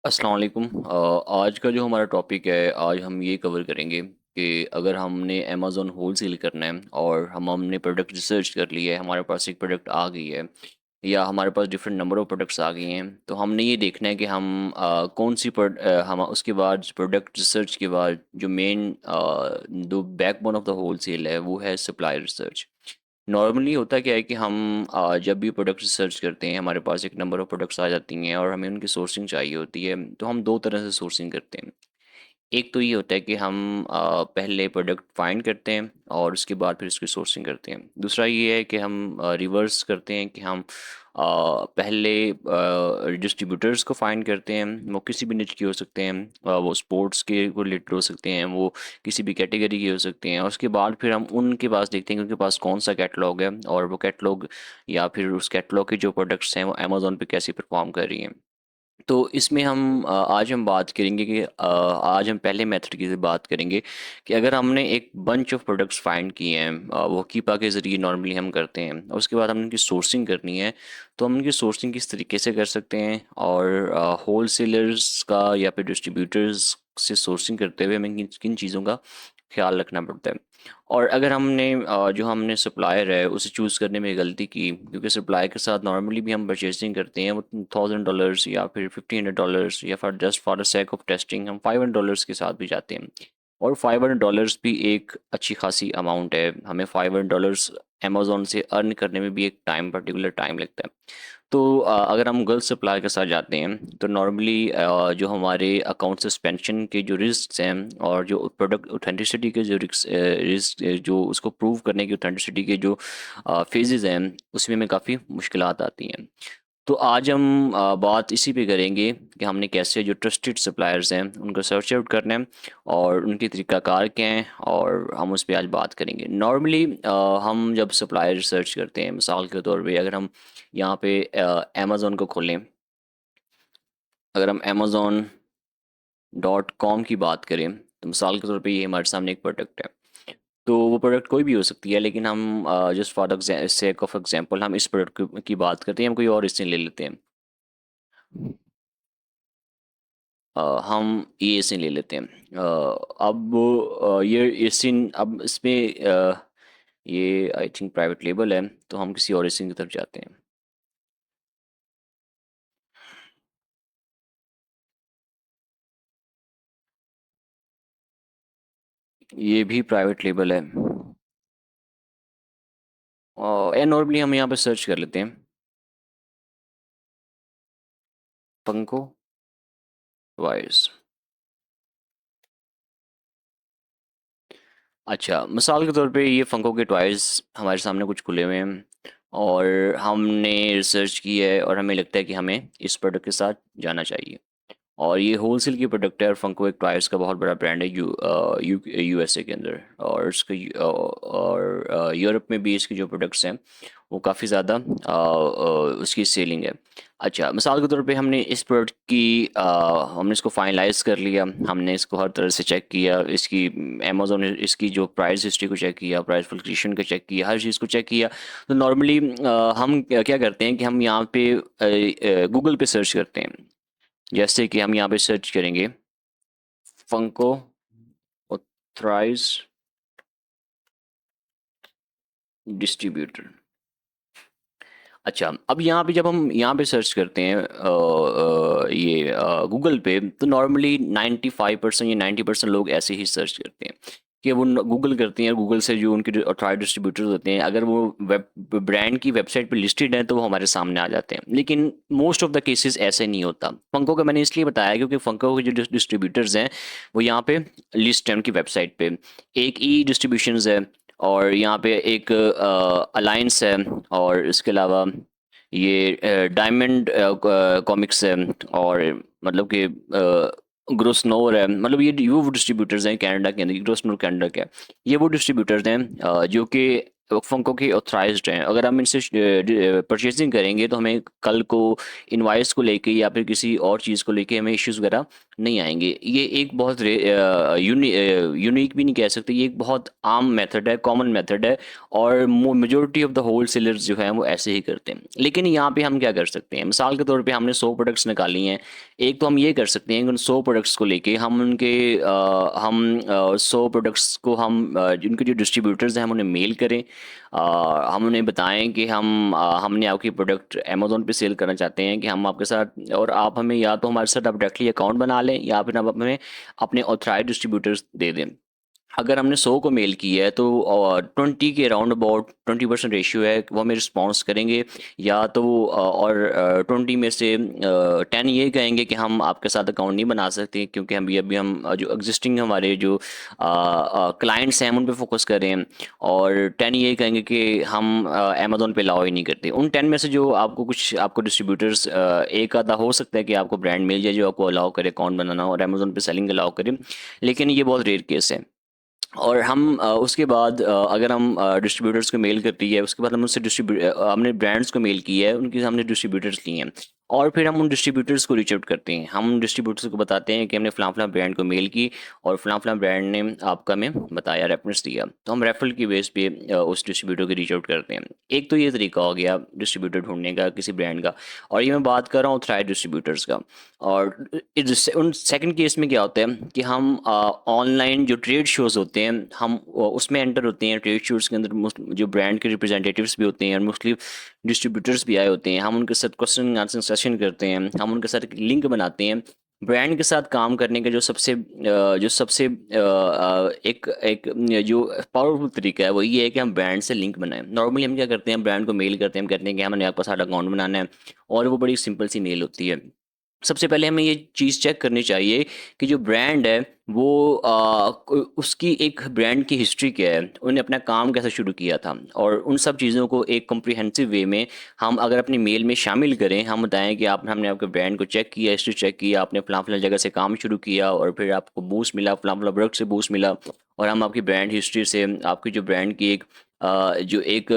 अस्सलाम वालेकुम। आज का जो हमारा टॉपिक है, आज हम ये कवर करेंगे कि अगर हमने अमेज़न होलसेल करना है और हमने प्रोडक्ट रिसर्च कर लिया है, हमारे पास एक प्रोडक्ट आ गई है या हमारे पास डिफरेंट नंबर ऑफ़ प्रोडक्ट्स आ गए हैं, तो हमने ये देखना है कि हम कौन सी हम उसके बाद प्रोडक्ट रिसर्च के बाद जो मेन जो बैकबोन ऑफ द होलसेल है वो है सप्लाई रिसर्च। नॉर्मली होता क्या है कि हम जब भी प्रोडक्ट रिसर्च करते हैं, हमारे पास एक नंबर ऑफ़ प्रोडक्ट्स आ जाती हैं और हमें उनकी सोर्सिंग चाहिए होती है, तो हम 2 तरह से सोर्सिंग करते हैं। एक तो ये होता है कि हम पहले प्रोडक्ट फाइंड करते हैं और उसके बाद फिर उसकी सोर्सिंग करते हैं। दूसरा ये है कि हम रिवर्स करते हैं कि हम पहले डिस्ट्रीब्यूटर्स को फाइंड करते हैं। वो किसी भी निच के हो सकते हैं, वो स्पोर्ट्स के रिलेटेड हो सकते हैं, वो किसी भी कैटेगरी के हो सकते हैं, और उसके बाद फिर हम उनके पास देखते हैं कि उनके पास कौन सा कैटलॉग है और वो कैटलॉग या फिर उस कैटलॉग के जो प्रोडक्ट्स हैं वो अमेज़न पे कैसे परफॉर्म कर रही हैं। तो इसमें आज हम बात करेंगे कि आज हम पहले मेथड की बात करेंगे कि अगर हमने एक बंच ऑफ प्रोडक्ट्स फाइंड किए हैं, वो कीपा के ज़रिए नॉर्मली हम करते हैं, और उसके बाद हमने उनकी सोर्सिंग करनी है, तो हम उनकी सोर्सिंग किस तरीके से कर सकते हैं, और होल सेलर्स का या फिर डिस्ट्रीब्यूटर्स से सोर्सिंग करते हुए हमें किन किन चीज़ों का ख्याल रखना पड़ता है। और अगर हमने जो हमने सप्लायर है उसे चूज़ करने में गलती की, क्योंकि सप्लायर के साथ नॉर्मली भी हम परचेजिंग करते हैं, वो $1000 या फिर $1500 या फिर just for the sake of testing हम $500 के साथ भी जाते हैं, और $500 भी एक अच्छी खासी अमाउंट है। हमें $500 अमेज़न से अर्न करने में भी एक पर्टिकुलर टाइम लगता है। तो अगर हम गर्ल्स सप्लायर के साथ जाते हैं, तो नॉर्मली जो हमारे अकाउंट सस्पेंशन के जो रिस्क हैं और जो प्रोडक्ट ऑथेंटिसिटी के जो रिस्क जो उसको प्रूव करने की ऑथेंटिसिटी के जो फेजेस हैं, उसमें हमें काफ़ी मुश्किलात आती हैं। तो आज हम बात इसी पे करेंगे कि हमने कैसे जो ट्रस्टेड सप्लायर्स हैं उनको सर्च आउट करना है और उनकी तरीक़ाकार क्या हैं, और हम उस पे आज बात करेंगे। नॉर्मली हम जब सप्लायर सर्च करते हैं, मिसाल के तौर पे अगर हम यहाँ पे अमेज़न को खोलें, अगर हम अमेज़न डॉट कॉम की बात करें, तो मिसाल के तौर पे ये हमारे सामने एक प्रोडक्ट है। तो वो प्रोडक्ट कोई भी हो सकती है, लेकिन हम just for sake of example हम इस प्रोडक्ट की बात करते हैं, हम कोई और इससे ले लेते हैं। हम ये से ले लेते हैं। अब ये एसिन, अब इसमें ये आई थिंक प्राइवेट लेबल है, तो हम किसी और एसिन की तरफ जाते हैं। ये भी प्राइवेट लेबल है, और नॉर्मली हम यहाँ पे सर्च कर लेते हैं पंको वाइज। अच्छा, मिसाल के तौर पे ये फ़ंको के टॉयज़ हमारे सामने कुछ खुले हुए हैं, और हमने रिसर्च की है और हमें लगता है कि हमें इस प्रोडक्ट के साथ जाना चाहिए। और ये होलसेल की प्रोडक्ट है, और फंको एक टॉयज़ का बहुत बड़ा ब्रांड है यूएसए के अंदर, और यूरोप में भी इसके जो प्रोडक्ट्स हैं वो काफ़ी ज़्यादा उसकी सेलिंग है। अच्छा, मिसाल के तौर पे हमने इस प्रोडक्ट की हमने इसको फाइनलाइज कर लिया, हमने इसको हर तरह से चेक किया, इसकी अमेज़न इसकी जो प्राइस हिस्ट्री को चेक किया, प्राइस फ्लक्चुएशन को चेक किया, हर चीज़ को चेक किया। तो नॉर्मली हम क्या क्या करते हैं कि हम यहाँ पे गूगल पे सर्च करते हैं। जैसे कि हम यहाँ पे सर्च करेंगे फंको ऑथराइज डिस्ट्रीब्यूटर। अच्छा, अब यहाँ पे जब हम यहाँ पे सर्च करते हैं ये गूगल पे, तो नॉर्मली 95% या 90% लोग ऐसे ही सर्च करते हैं कि वो गूगल करते हैं, गूगल से जो उनके ऑथराइज्ड डिस्ट्रीब्यूटर्स होते हैं, अगर वो वेब ब्रांड की वेबसाइट पे लिस्टेड हैं तो वो हमारे सामने आ जाते हैं। लेकिन मोस्ट ऑफ द केसेस ऐसे नहीं होता। फंको का मैंने इसलिए बताया क्योंकि फंको के जो डिस्ट्रीब्यूटर्स हैं वो यहाँ पे लिस्ट है उनकी वेबसाइट पे। एक ई डिस्ट्रीब्यूशंस है, और यहाँ पे एक अलायंस है, और इसके अलावा ये डायमंड कॉमिक्स है, और मतलब कि ग्रोसनोर है। मतलब ये वो डिस्ट्रीब्यूटर्स हैं कनाडा के अंदर, ग्रोसनोर कनाडा के, ये वो डिस्ट्रीब्यूटर्स हैं जो कि फ़ंको के ऑथराइज़्ड हैं। अगर हम इनसे परचेज़िंग करेंगे तो हमें कल को इनवॉइस को लेके या फिर किसी और चीज़ को लेके हमें इश्यूज़ वगैरह नहीं आएँगे। ये एक बहुत यूनिक भी नहीं कह सकते, ये एक बहुत आम मेथड है, कॉमन मेथड है, और मेजॉरिटी ऑफ़ द होलसेलर्स जो हैं वो ऐसे ही करते हैं। लेकिन यहाँ पे हम क्या कर सकते हैं? मिसाल के तौर पे हमने 100 प्रोडक्ट्स निकाली हैं। एक तो हम ये कर सकते हैं कि उन 100 प्रोडक्ट्स को लेके हम उनके 100 प्रोडक्ट्स को हम उनके जो डिस्ट्रीब्यूटर्स हैं हम उन्हें मेल करें। हम उन्हें बताएं कि हमने आपकी प्रोडक्ट अमेज़न पे सेल करना चाहते हैं, कि हम आपके साथ, और आप हमें या तो हमारे साथ आप डायरेक्टली अकाउंट बना लें या फिर आप हमें अपने ऑथराइज्ड डिस्ट्रीब्यूटर्स दे दें। अगर हमने 100 को मेल किया है तो 20 के अराउंड अबाउट 20% रेशियो है वो हमें रिस्पॉन्स करेंगे, या तो और 20 में से 10 ये कहेंगे कि हम आपके साथ अकाउंट नहीं बना सकते, क्योंकि हम अभी हम जो एग्जिस्टिंग हमारे जो क्लाइंट्स हैं हम उन पे फोकस कर रहे हैं, और 10 ये कहेंगे कि हम अमेज़न पे अलाउ ही नहीं करते। उन 10 में से जो आपको डिस्ट्रीब्यूटर्स एक आधा हो सकता है कि आपको ब्रांड मिल जाए जो आपको अलाउ करे अकाउंट बनाना और अमेज़न पे सेलिंग अलाउ करे, लेकिन ये बहुत रेयर केस है। और हम उसके बाद अगर हम डिस्ट्रीब्यूटर्स को मेल करती है, उसके बाद हम उनसे हमने ब्रांड्स को मेल किया है, उनके हमने डिस्ट्रीब्यूटर्स लिए हैं, और फिर हम उन डिस्ट्रीब्यूटर्स को रीच आउट करते हैं। हम उन डिस्ट्रीब्यूटर्स को बताते हैं कि हमने फ़लाँ फ़लाँ ब्रांड को मेल की और फ़लाँ फ़लाँ ब्रांड ने आपका हमें बताया, रेफरेंस दिया। तो हम रेफरल की बेस पे उस डिस्ट्रीब्यूटर को रीच आउट करते हैं। एक तो ये तरीका हो गया डिस्ट्रीब्यूटर ढूँढने का किसी ब्रांड का, और ये मैं बात कर रहा हूँ ऑथराइज्ड डिस्ट्रीब्यूटर्स का। और उन सेकंड केस में क्या होता है कि हम ऑनलाइन जो ट्रेड शोज़ होते हैं हम उसमें एंटर होते हैं। ट्रेड शोज़ के अंदर जो ब्रांड के रिप्रेजेंटेटिव्स भी होते हैं और मोस्टली डिस्ट्रीब्यूटर्स भी आए होते हैं। हम उनके साथ क्वेश्चन आंसर सेशन करते हैं, हम उनके साथ एक लिंक बनाते हैं। ब्रांड के साथ काम करने का एक एक जो पावरफुल तरीका है वो ये है कि हम ब्रांड से लिंक बनाएं। नॉर्मली हम क्या करते हैं, ब्रांड को मेल करते हैं, हम कहते हैं कि हमने आपके साथ अकाउंट बनाना है, और वो बड़ी सिंपल सी मेल होती है। सबसे पहले हमें ये चीज़ चेक करनी चाहिए कि जो ब्रांड है वो उसकी एक ब्रांड की हिस्ट्री क्या है, उन्हें अपना काम कैसे शुरू किया था, और उन सब चीज़ों को एक कम्प्रिहेंसिव वे में हम अगर अपनी मेल में शामिल करें। हम बताएं कि आप हमने आपके ब्रांड को चेक किया, हिस्ट्री चेक किया, आपने फलां फलां जगह से काम शुरू किया और फिर आपको बूस्ट मिला, फलां फलां प्रोडक्ट से बूस्ट मिला, और हम आपकी ब्रांड हिस्ट्री से आपकी जो ब्रांड की जो एक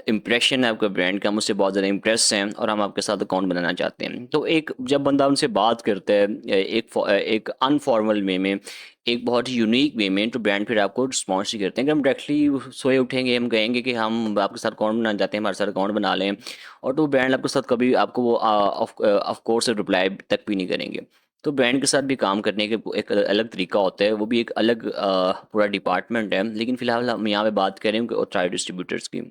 इम्प्रेशन है आपका ब्रांड का, हम उससे बहुत ज़्यादा इम्प्रेस हैं और हम आपके साथ अकाउंट बनाना चाहते हैं। तो एक जब बंदा उनसे बात करता है एक अनफॉर्मल वे में, एक बहुत ही यूनिक वे में, तो ब्रांड फिर आपको रिस्पॉन्स ही करते हैं। कि हम डायरेक्टली सोए उठेंगे, हम कहेंगे कि हम आपके साथ अकाउंट बनाना चाहते हैं, हमारे साथ अकाउंट बना लें, और तो ब्रांड आपके साथ कभी आपको वो ऑफ कोर्स रिप्लाई तक भी नहीं करेंगे। तो ब्रांड के साथ भी काम करने के एक अलग तरीका होता है, वो भी एक अलग पूरा डिपार्टमेंट है। लेकिन फ़िलहाल हम यहाँ पे बात करें ट्राई डिस्ट्रीब्यूटर्स की।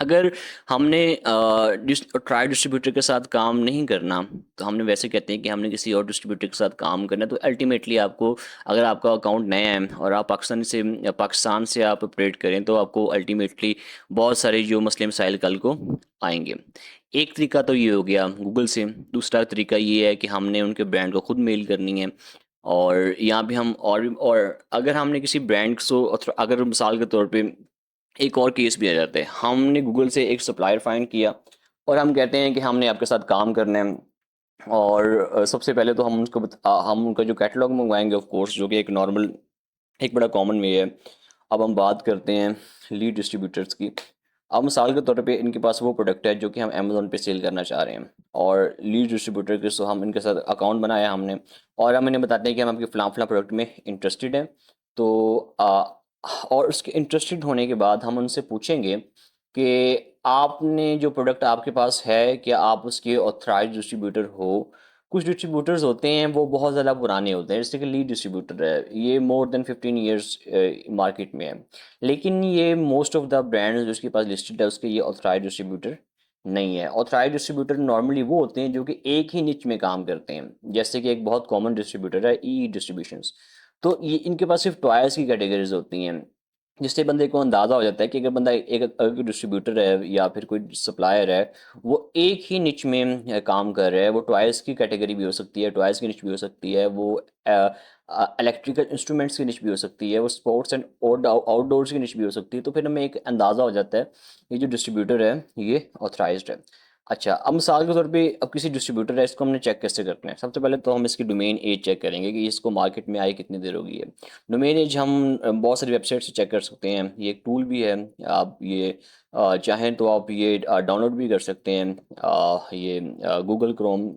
अगर हमने ट्राई डिस्ट्रीब्यूटर के साथ काम नहीं करना, तो हमने वैसे कहते हैं कि हमने किसी और डिस्ट्रीब्यूटर के साथ काम करना है, तो अल्टीमेटली आपको, अगर आपका अकाउंट नया है और आप पाकिस्तान से आप ऑपरेट करें, तो आपको अल्टीमेटली बहुत सारे जो मसले मसाइल कल को आएंगे। एक तरीका तो ये हो गया गूगल से, दूसरा तरीका ये है कि हमने उनके ब्रांड को खुद मेल करनी है। और यहाँ पे हम और अगर हमने किसी ब्रांड को, अगर मिसाल के तौर पे एक और केस भी आ जाता है, हमने गूगल से एक सप्लायर फाइंड किया और हम कहते हैं कि हमने आपके साथ काम करना है, और सबसे पहले तो हम उनका जो कैटलॉग मंगवाएंगे ऑफ कोर्स, जो कि एक नॉर्मल, एक बड़ा कॉमन वे है। अब हम बात करते हैं लीड डिस्ट्रीब्यूटर्स की। अब मिसाल के तौर पे इनके पास वो प्रोडक्ट है जो कि हम अमेज़न पे सेल करना चाह रहे हैं, और लीड डिस्ट्रीब्यूटर के सो हम इनके साथ अकाउंट बनाया हमने, और हम इन्हें बताते हैं कि हम आपके फ़लाँ फ़लाँ प्रोडक्ट में इंटरेस्टेड हैं। तो और उसके इंटरेस्टेड होने के बाद हम उनसे पूछेंगे कि आपने जो प्रोडक्ट आपके पास है, क्या आप उसके ऑथराइज्ड डिस्ट्रीब्यूटर हो? कुछ डिस्ट्रीब्यूटर्स होते हैं वो बहुत ज़्यादा पुराने होते हैं, जैसे कि लीड डिस्ट्रीब्यूटर है, ये मोर देन 15 ईयर्स मार्केट में है। लेकिन ये मोस्ट ऑफ द ब्रांड्स जो उसके पास लिस्टेड है उसके ये ऑथराइज्ड डिस्ट्रीब्यूटर नहीं है। ऑथराइज्ड डिस्ट्रीब्यूटर नॉर्मली वो होते हैं जो कि एक ही निच में काम करते हैं, जैसे कि एक बहुत कॉमन डिस्ट्रीब्यूटर है ई डिस्ट्रीब्यूशंस। तो ये इनके पास सिर्फ टॉयज़ की कैटेगरीज होती हैं, जिससे बंदे को अंदाज़ा हो जाता है कि अगर बंदा एक अगर डिस्ट्रीब्यूटर है या फिर कोई सप्लायर है, वो एक ही निच में काम कर रहा है। वो टॉयज़ की कैटेगरी भी हो सकती है, टॉयज़ की निच भी हो सकती है, वो इलेक्ट्रिकल इंस्ट्रूमेंट्स की निच भी हो सकती है, वो स्पोर्ट्स एंड आउटडोर्स की निच भी हो सकती है। तो फिर हमें एक अंदाज़ा हो जाता है ये जो डिस्ट्रीब्यूटर है ये ऑथराइज्ड है। अच्छा, अब मिसाल के तौर पे अब किसी डिस्ट्रीब्यूटर है, इसको हमने चेक कैसे करते हैं? सबसे पहले तो हम इसकी डोमेन एज चेक करेंगे कि इसको मार्केट में आए कितनी देर हो गई है। डोमेन एज हम बहुत सारी वेबसाइट से चेक कर सकते हैं, ये एक टूल भी है। आप ये चाहें तो आप ये डाउनलोड भी कर सकते हैं। ये गूगल क्रोम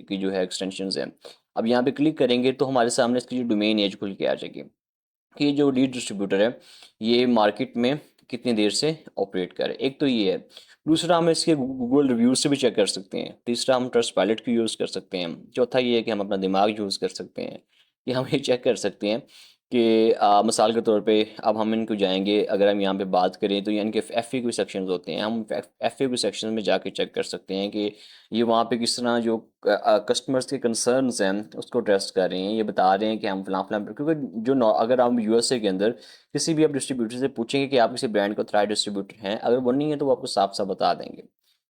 की जो है एक्सटेंशंस हैं। अब यहाँ पे क्लिक करेंगे तो हमारे सामने इसकी जो डोमेन एज खुल के आ जाएगी कि जो लीड डिस्ट्रीब्यूटर है ये मार्केट में कितनी देर से ऑपरेट करे। एक तो ये है। दूसरा हम इसके गूगल रिव्यूज से भी चेक कर सकते हैं। तीसरा हम ट्रस्ट पायलट की यूज़ कर सकते हैं। चौथा ये है कि हम अपना दिमाग यूज़ कर सकते हैं कि हम ये चेक कर सकते हैं कि मिसाल के तौर पे अब हम इनको जाएंगे, अगर हम यहाँ पे बात करें तो ये इनके एफ ए क्यू सेक्शंस होते हैं। हम एफ ए क्यू सेक्शन में जाके चेक कर सकते हैं कि ये वहाँ पे किस तरह जो कस्टमर्स के कंसर्न्स हैं उसको एड्रेस कर रहे हैं। ये बता रहे हैं कि हम फलां फलां, क्योंकि अगर हम यूएसए के अंदर किसी भी आप डिस्ट्रीब्यूटर से पूछेंगे कि आप किसी ब्रांड को थ्राई डिस्ट्रीब्यूटर हैं, अगर वो नहीं है तो वो आपको साफ साफ बता देंगे।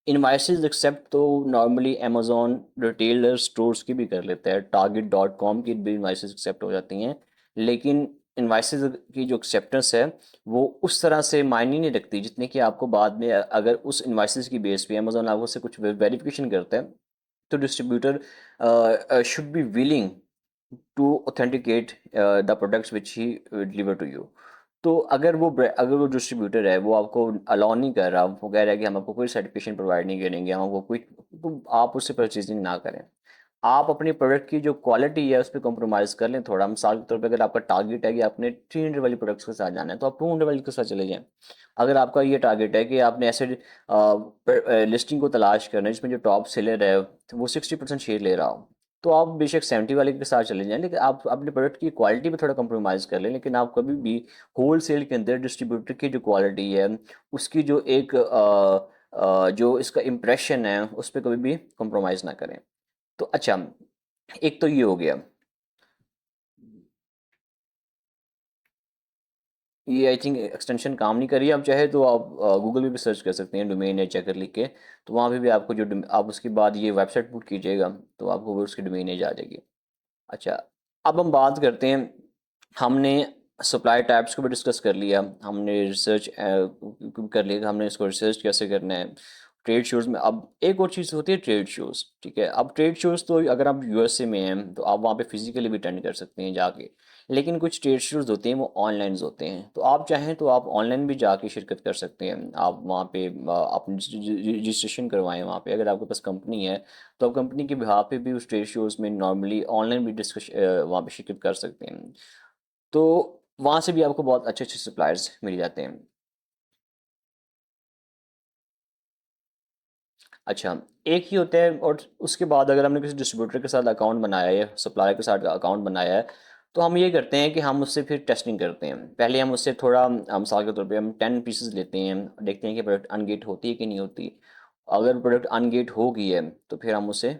इनवाइसेस एक्सेप्ट तो नॉर्मली अमेजोन रिटेलर स्टोर्स की भी कर लेता है, target.com की भी इनवाइसेस एक्सेप्ट हो जाती हैं। लेकिन इनवाइसेस की जो एक्सेप्टेंस है वो उस तरह से मायने नहीं रखती जितने कि आपको बाद में अगर उस इनवाइसेस की बेस पे अमेजोन आपको से कुछ वेरिफिकेशन करता है तो distributor should be willing to authenticate the products which he deliver to you। तो अगर वो डिस्ट्रीब्यूटर है वो आपको अलाउ नहीं कर रहा, वो कह रहा है कि हम आपको कोई सर्टिफिकेशन प्रोवाइड नहीं करेंगे, हम आपको कोई, तो आप उससे परचेजिंग ना करें। आप अपनी प्रोडक्ट की जो क्वालिटी है उस पर कॉम्प्रोमाइज़ कर लें थोड़ा। मिसाल के तौर पे अगर आपका टारगेट है कि आपने 300 वाली प्रोडक्ट्स के साथ जाना है तो आप 200 वाली के साथ चले जाएं। अगर आपका ये टारगेट है कि आपने ऐसे लिस्टिंग को तलाश करना है जिसमें जो टॉप सेलर है वो 60% शेयर ले रहा हो, तो आप बेशक 70 वाले के साथ चले जाएं, लेकिन आप अपने प्रोडक्ट की क्वालिटी पे थोड़ा कॉम्प्रोमाइज़ कर लें। लेकिन आप कभी भी होल सेल के अंदर डिस्ट्रीब्यूटर की जो क्वालिटी है उसकी जो एक जो इसका इम्प्रेशन है उस पर कभी भी कॉम्प्रोमाइज़ ना करें। तो अच्छा, एक तो ये हो गया। ये आई थिंक एक्सटेंशन काम नहीं कर रही है। आप चाहे तो आप गूगल पे भी सर्च कर सकते हैं डोमेन या चेकर लिख के। तो वहाँ पे भी आपको आप उसके बाद ये वेबसाइट पुट कीजिएगा तो आपको वो उसकी डोमेन एज आ जाएगी। अच्छा, अब हम बात करते हैं। हमने सप्लाई टाइप्स को भी डिस्कस कर लिया, हमने रिसर्च कर लिया कि हमने इसको रिसर्च कैसे करना है। ट्रेड शोज़ में अब एक और चीज़ होती है ट्रेड शोज़, ठीक है। अब ट्रेड शोज़ तो अगर आप यूएसए में हैं तो आप वहाँ पे फिजिकली भी अटेंड कर सकते हैं जाके। लेकिन कुछ ट्रेड शोज़ होते हैं वो ऑनलाइन होते हैं, तो आप चाहें तो आप ऑनलाइन भी जाके शिरकत कर सकते हैं। आप वहाँ पे अपनी रजिस्ट्रेशन करवाएं वहाँ पे, अगर आपके पास कंपनी है तो आप कंपनी के बिहाफ पे भी उस ट्रेड शोज़ में नॉर्मली ऑनलाइन भी डिस्कश वहाँ पे शिरकत कर सकते हैं। तो वहाँ से भी आपको बहुत अच्छे अच्छे सप्लायर्स मिल जाते हैं। अच्छा, एक ही होता है। और उसके बाद अगर हमने किसी डिस्ट्रीब्यूटर के साथ अकाउंट बनाया है, सप्लायर के साथ अकाउंट बनाया है, तो हम ये करते हैं कि हम उससे फिर टेस्टिंग करते हैं। पहले हम उससे थोड़ा मिसाल के तौर पे हम 10 पीसेस लेते हैं, देखते हैं कि प्रोडक्ट अनगेट होती है कि नहीं होती। अगर प्रोडक्ट अनगेट हो गई है तो फिर हम उसे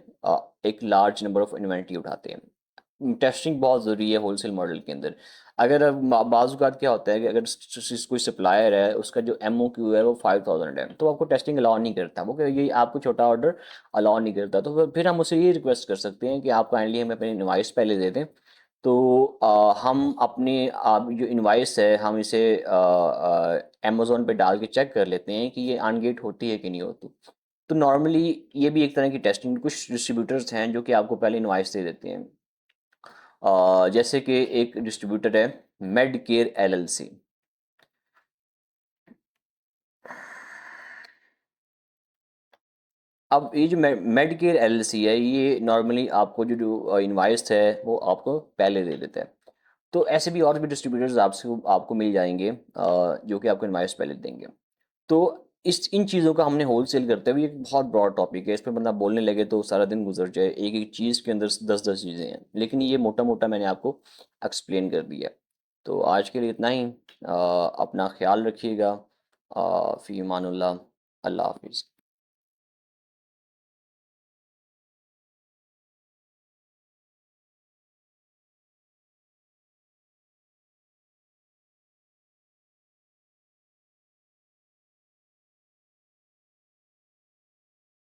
एक लार्ज नंबर ऑफ इन्वेंट्री उठाते हैं। टेस्टिंग बहुत ज़रूरी है होलसेल मॉडल के अंदर। अगर बाज़ क्या होता है कि अगर कोई सप्लायर है उसका जो एम ओ क्यू है वो 5000 है तो आपको टेस्टिंग अलाउ नहीं करता, वो ये आपको छोटा ऑर्डर अलाउ नहीं करता। तो फिर हम उसे ये रिक्वेस्ट कर सकते हैं कि आप काइंडली हमें अपनी इनवाइस पहले दे दें। तो हम अपनी जो इनवाइस है हम इसे अमेज़ोन पे डाल के चेक कर लेते हैं कि ये अनगेट होती है कि नहीं होती। तो नॉर्मली ये भी एक तरह की टेस्टिंग, कुछ डिस्ट्रीब्यूटर्स हैं जो कि आपको पहले इनवाइस दे देते हैं। जैसे कि एक डिस्ट्रीब्यूटर है मेड केयर एलएलसी। अब ये जो मेड केयर एलएलसी है ये नॉर्मली आपको जो जो इनवाइस है वो आपको पहले दे देता है। तो ऐसे भी और भी डिस्ट्रीब्यूटर्स आपसे आपको मिल जाएंगे जो कि आपको इनवाइस पहले देंगे। तो इस इन चीज़ों का हमने होलसेल करते हुए एक बहुत ब्रॉड टॉपिक है, इस पे बंदा बोलने लगे तो सारा दिन गुजर जाए। एक एक चीज़ के अंदर 10-10 चीज़ें हैं, लेकिन ये मोटा मोटा मैंने आपको एक्सप्लेन कर दिया। तो आज के लिए इतना ही। अपना ख्याल रखिएगा। फ़ी अमानुल्लाह। अल्लाह हाफिज़।